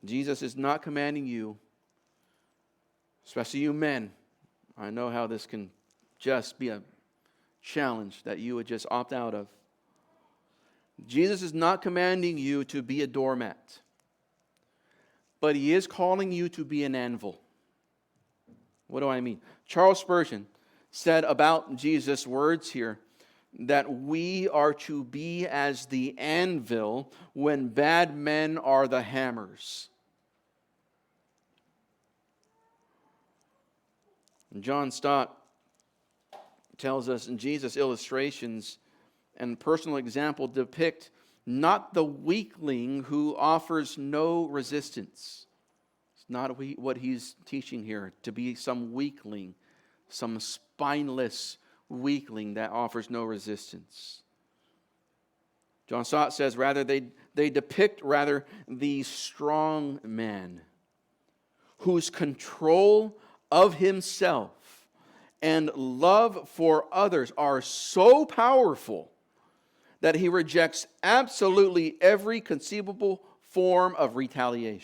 Jesus is not commanding you, especially you men. I know how this can just be a challenge that you would just opt out of. Jesus is not commanding you to be a doormat, but He is calling you to be an anvil. What do I mean? Charles Spurgeon said about Jesus' words here that we are to be as the anvil when bad men are the hammers. And John Stott tells us in Jesus' illustrations and personal example depict not the weakling who offers no resistance. It's not what he's teaching here, to be some weakling, some spineless weakling that offers no resistance. John Stott says rather they depict the strong man whose control of himself and love for others are so powerful that he rejects absolutely every conceivable form of retaliation.